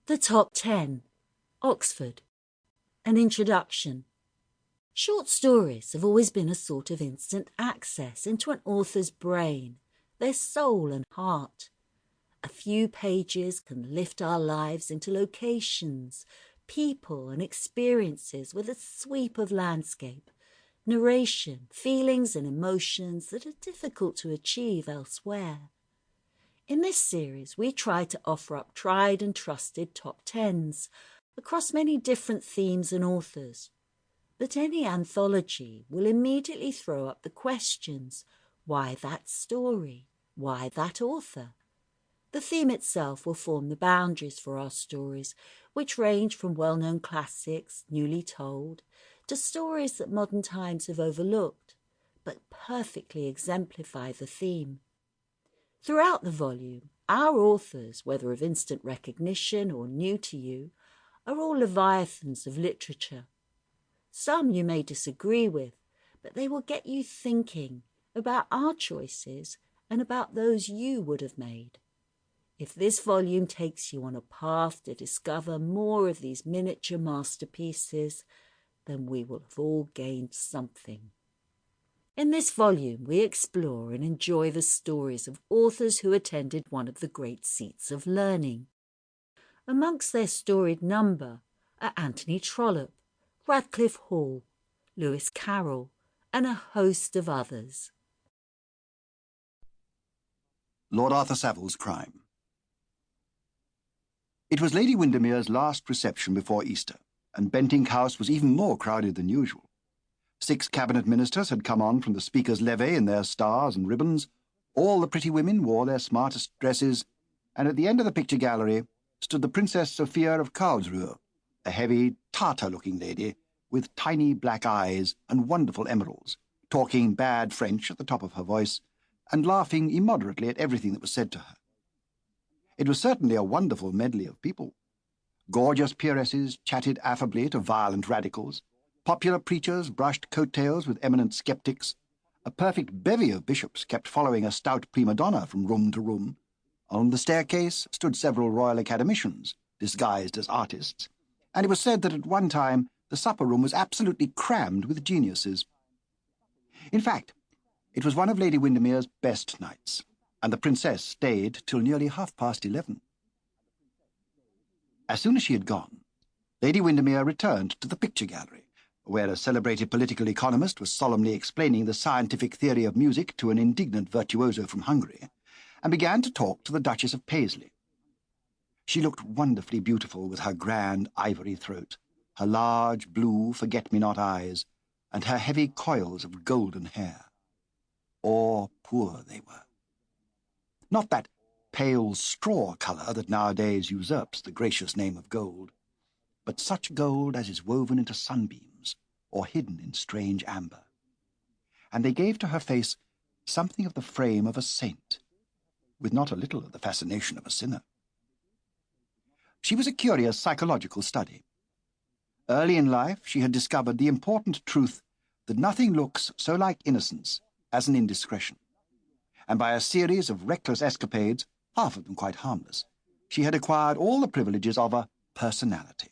The Top 10. Oxford. An Introduction. Short stories have always been a sort of instant access into an author's brain, their soul and heart. A few pages can lift our lives into locations, people and experiences with a sweep of landscape, narration, feelings and emotions that are difficult to achieve elsewhere. In this series, we try to offer up tried and trusted top tens across many different themes and authors. But any anthology will immediately throw up the questions: why that story? Why that author? The theme itself will form the boundaries for our stories, which range from well-known classics, newly told, to stories that modern times have overlooked, but perfectly exemplify the theme. Throughout the volume, our authors, whether of instant recognition or new to you, are all leviathans of literature. Some you may disagree with, but they will get you thinking about our choices and about those you would have made. If this volume takes you on a path to discover more of these miniature masterpieces, then we will have all gained something. In this volume, we explore and enjoy the stories of authors who attended one of the great seats of learning. Amongst their storied number are Anthony Trollope, Radclyffe Hall, Lewis Carroll, and a host of others. Lord Arthur Savile's Crime. It was Lady Windermere's last reception before Easter, and Bentinck House was even more crowded than usual. 6 cabinet ministers had come on from the Speaker's levee in their stars and ribbons. All the pretty women wore their smartest dresses, and at the end of the picture gallery stood the Princess Sophia of Karlsruhe, a heavy, Tartar-looking lady with tiny black eyes and wonderful emeralds, talking bad French at the top of her voice and laughing immoderately at everything that was said to her. It was certainly a wonderful medley of people. Gorgeous peeresses chatted affably to violent radicals. Popular preachers brushed coattails with eminent sceptics. A perfect bevy of bishops kept following a stout prima donna from room to room. On the staircase stood several royal academicians, disguised as artists, and it was said that at one time the supper room was absolutely crammed with geniuses. In fact, it was one of Lady Windermere's best nights, and the princess stayed till nearly 11:30. As soon as she had gone, Lady Windermere returned to the picture gallery, where a celebrated political economist was solemnly explaining the scientific theory of music to an indignant virtuoso from Hungary, and began to talk to the Duchess of Paisley. She looked wonderfully beautiful with her grand ivory throat, her large blue forget-me-not eyes, and her heavy coils of golden hair. Or poor they were. Not that pale straw colour that nowadays usurps the gracious name of gold, but such gold as is woven into sunbeams or hidden in strange amber. And they gave to her face something of the frame of a saint, with not a little of the fascination of a sinner. She was a curious psychological study. Early in life she had discovered the important truth that nothing looks so like innocence as an indiscretion, and by a series of reckless escapades, half of them quite harmless, she had acquired all the privileges of a personality.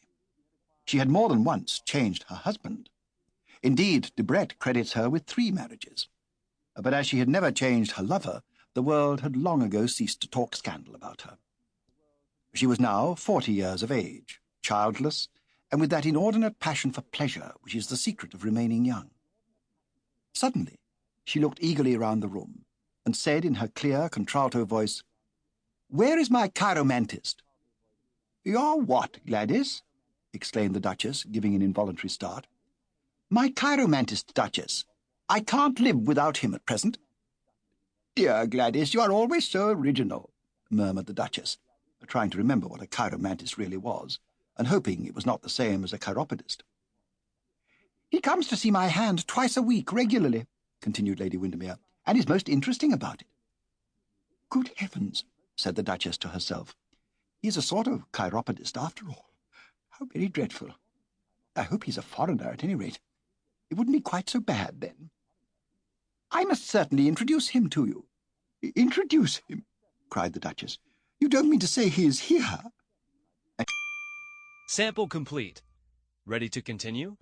She had more than once changed her husband. Indeed, Debrett credits her with 3 marriages. But as she had never changed her lover, the world had long ago ceased to talk scandal about her. She was now 40 years of age, childless, and with that inordinate passion for pleasure which is the secret of remaining young. Suddenly, she looked eagerly round the room, and said in her clear contralto voice, "Where is my chiromantist?" "Your what, Gladys?" exclaimed the Duchess, giving an involuntary start. "My chiromantist, Duchess. I can't live without him at present." "Dear Gladys, you are always so original," murmured the Duchess, trying to remember what a chiromantist really was, and hoping it was not the same as a chiropodist. "He comes to see my hand twice a week regularly," continued Lady Windermere, "and is most interesting about it." "Good heavens," said the Duchess to herself. "He is a sort of chiropodist after all. How very dreadful. I hope he's a foreigner at any rate. It wouldn't be quite so bad then. I must certainly introduce him to you." "Introduce him?" cried the Duchess. "You don't mean to say he is here?" Sample complete. Ready to continue?